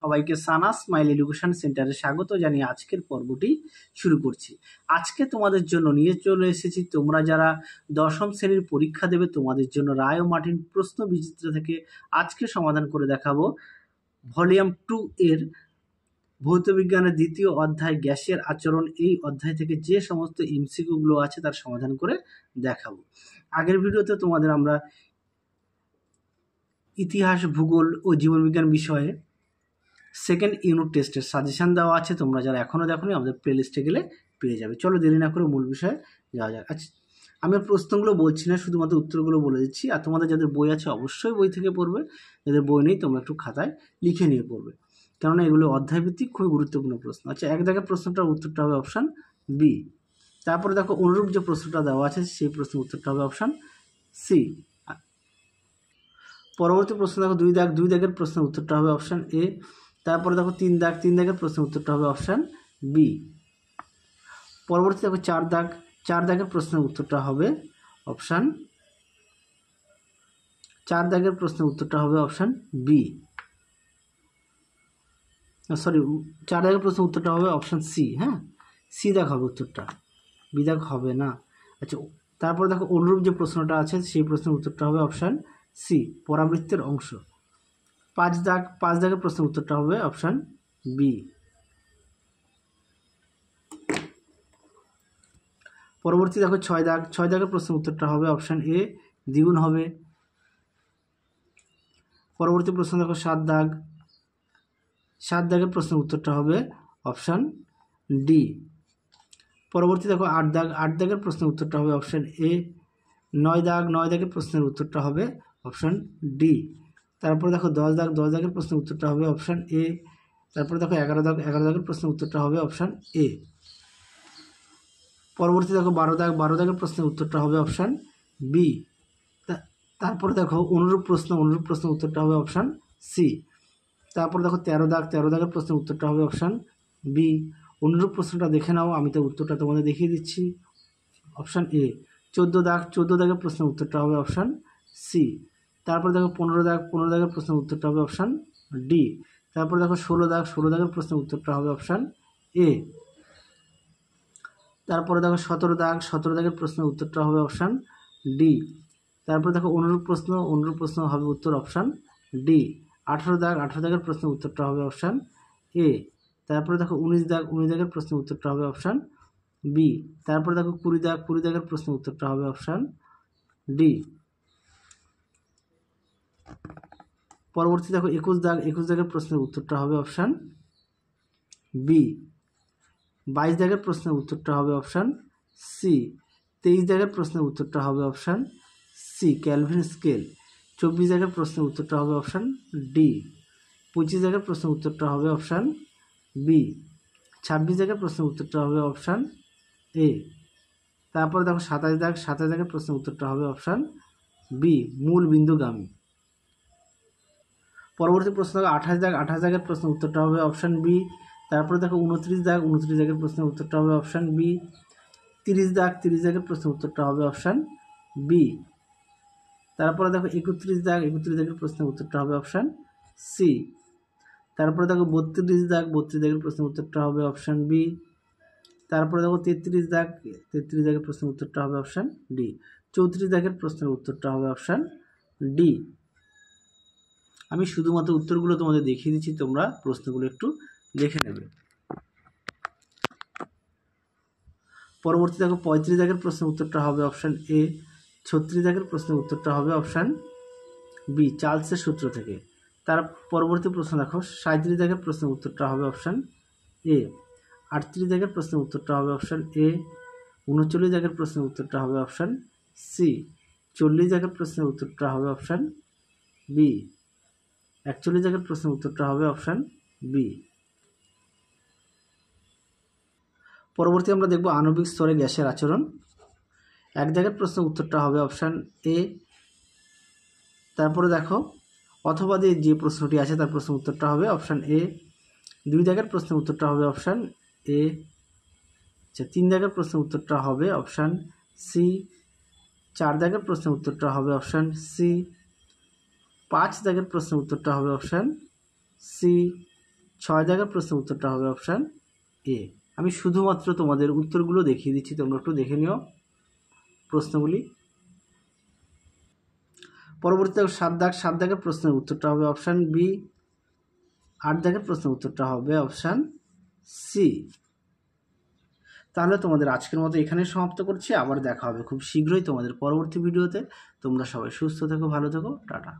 সবাইকে সানা smile education সেন্টারে স্বাগত জানিয়ে আজকের পর্বটি শুরু করছি। আজকে তোমাদের জন্য নিয়ে চলে এসেছি, তোমরা যারা দশম শ্রেণীর পরীক্ষা দেবে তোমাদের জন্য রায় ও মার্টিন প্রশ্ন বিচিত্র থেকে আজকে সমাধান করে দেখাবো ভলিউম 2 এর ভৌতবিজ্ঞানের দ্বিতীয় অধ্যায় গ্যাসের আচরণ। এই অধ্যায় থেকে যে সমস্ত এমসিকিউগুলো আছে তার সমাধান করে দেখাবো। আগের ভিডিওতে তোমাদের আমরা ইতিহাস, ভূগোল ও জীবনবিজ্ঞান বিষয়ে সেকেন্ড ইউনিট টেস্টের সাজেশান দেওয়া আছে, তোমরা যারা এখনও দেখোনি আমাদের প্লেলিস্টে গেলে পেয়ে যাবে। চলো দেরি না করে মূল বিষয়ে যাওয়া যাক। আচ্ছা, আমি প্রশ্নগুলো বলছি না, শুধুমাত্র উত্তরগুলো বলে দিচ্ছি। আর তোমাদের যাদের বই আছে অবশ্যই বই থেকে পড়বে, যাদের বই নেই তোমরা একটু খাতায় লিখে নিয়ে পড়বে, কেননা এগুলো অধ্যায়ভিত্তিক খুবই গুরুত্বপূর্ণ প্রশ্ন। আচ্ছা, এক দাগের প্রশ্নটার উত্তরটা হবে অপশান বি। তারপরে দেখো অনুরূপ যে প্রশ্নটা দেওয়া আছে সেই প্রশ্নের উত্তরটা হবে অপশান সি। পরবর্তী প্রশ্ন দেখো দুই দাগের প্রশ্নের উত্তরটা হবে অপশান এ। তারপরে দেখো তিন দাগের প্রশ্নের উত্তরটা হবে অপশান বি। পরবর্তী দেখো চার দাগের প্রশ্নের উত্তরটা হবে অপশান বি। চার দাগের প্রশ্নের উত্তরটা হবে অপশান সি। হ্যাঁ, সি দাগ হবে উত্তরটা, বি দাগ হবে না। আচ্ছা, তারপরে দেখো অনুরূপ যে প্রশ্নটা আছে সেই প্রশ্নের উত্তরটা হবে অপশান সি, পরাবৃত্তের অংশ। পাঁচ দাগের প্রশ্নের উত্তরটা হবে অপশান বি। পরবর্তী দেখো ছয় দাগের প্রশ্নের উত্তরটা হবে অপশান এ, দ্বিগুণ হবে। পরবর্তী প্রশ্ন দেখো সাত দাগের প্রশ্নের উত্তরটা হবে অপশান ডি। পরবর্তী দেখো আট দাগের প্রশ্নের উত্তরটা হবে অপশান এ। নয় দাগের প্রশ্নের উত্তরটা হবে অপশান ডি। তারপরে দেখো দশ দাগের প্রশ্নের উত্তরটা হবে অপশান এ। তারপরে দেখো 11 দাগের প্রশ্নের উত্তরটা হবে অপশান এ। পরবর্তী দেখো 12 দাগের প্রশ্নের উত্তরটা হবে অপশান বি। তারপরে দেখো অনুরূপ প্রশ্নের উত্তরটা হবে অপশান সি। তারপর দেখো 13 দাগের প্রশ্নের উত্তরটা হবে অপশান বি। অনুরূপ প্রশ্নটা দেখে নাও, আমি তো উত্তরটা তোমাদের দেখিয়ে দিচ্ছি, অপশান এ। 14 দাগের প্রশ্নের উত্তরটা হবে অপশান সি। তারপর দেখো 15 দাগের প্রশ্নের উত্তরটা হবে অপশান ডি। তারপর দেখো 16 দাগের প্রশ্নের উত্তরটা হবে অপশান এ। তারপরে দেখো 17 দাগের প্রশ্নের উত্তরটা হবে অপশান ডি। তারপরে দেখো অনুরূপ প্রশ্ন হবে উত্তর অপশান ডি। 18 দাগের প্রশ্নের উত্তরটা হবে অপশান এ। তারপরে দেখো 19 দাগের প্রশ্নের উত্তরটা হবে অপশান বি। তারপরে দেখো 20 দাগের প্রশ্নের উত্তরটা হবে অপশান ডি। পরবর্তী দেখো 21 দাগের প্রশ্নের উত্তরটা হবে অপশান বি। 22 দাগের প্রশ্নের উত্তরটা হবে অপশান সি। 23 দাগের প্রশ্নের উত্তরটা হবে অপশান সি, ক্যালভিন স্কেল। 24 দাগের প্রশ্নের উত্তরটা হবে অপশান ডি। 25 দাগের প্রশ্নের উত্তরটা হবে অপশান বি। 26 দাগের প্রশ্নের উত্তরটা হবে অপশান এ। তারপরে দেখো 27 দাগের প্রশ্নের উত্তরটা হবে অপশান বি, মূল বিন্দুগামী। পরবর্তী প্রশ্ন দেখো 28 দাগের প্রশ্নের উত্তরটা হবে অপশান বি। তারপরে দেখো 29 দাগের প্রশ্নের উত্তরটা হবে অপশান বি। 30 দাগের প্রশ্নের উত্তরটা হবে অপশান বি। তারপরে দেখো 31 দাগের প্রশ্নের উত্তরটা হবে অপশান সি। তারপরে দেখো 32 দাগের প্রশ্নের উত্তরটা হবে অপশান বি। তারপরে দেখো 33 দাগের প্রশ্নের উত্তরটা হবে অপশান ডি। 34 দাগের প্রশ্নের উত্তরটা হবে অপশান ডি। আমি শুধুমাত্র উত্তরগুলো তোমাদের দেখিয়ে দিচ্ছি, তোমরা প্রশ্নগুলো একটু দেখে নেবে। পরবর্তী দেখো 35 দাগের প্রশ্নের উত্তরটা হবে অপশান এ। 36 দাগের প্রশ্নের উত্তরটা হবে অপশান বি, চার্লসের সূত্র থেকে। তার পরবর্তী প্রশ্ন দেখো 37 দাগের প্রশ্নের উত্তরটা হবে অপশান এ। 38 দাগের প্রশ্নের উত্তরটা হবে অপশান এ। 39 দাগের প্রশ্নের উত্তরটা হবে অপশান সি। 40 দাগের প্রশ্নের উত্তরটা হবে অপশান বি। 41 দাগের প্রশ্নের উত্তরটা হবে অপশান বি। পরবর্তী আমরা দেখব আণবিক স্তরে গ্যাসের আচরণ। 1 দাগের প্রশ্নের উত্তরটা হবে অপশান এ। তারপরে দেখো অথবা দিয়ে যে প্রশ্নটি আছে তার প্রশ্নের উত্তরটা হবে অপশান এ। 2 দাগের প্রশ্নের উত্তরটা হবে অপশান এ। আচ্ছা, 3 দাগের প্রশ্নের উত্তরটা হবে অপশান সি। 4 দাগের প্রশ্নের উত্তরটা হবে অপশান সি। 5 দাগের প্রশ্নের উত্তরটা হবে অপশান সি। 6 দাগের প্রশ্নের উত্তরটা হবে অপশান এ। আমি শুধুমাত্র তোমাদের উত্তরগুলো দেখিয়ে দিচ্ছি, তোমরা একটু দেখে নিও প্রশ্নগুলি। পরবর্তীতে 7 দাগের প্রশ্নের উত্তরটা হবে অপশান বি। 8 দাগের প্রশ্নের উত্তরটা হবে অপশান সি। তাহলে তোমাদের আজকের মতো এখানেই সমাপ্ত করছি। আবার দেখা হবে খুব শীঘ্রই তোমাদের পরবর্তী ভিডিওতে। তোমরা সবাই সুস্থ থেকো, ভালো থেকো, টাটা।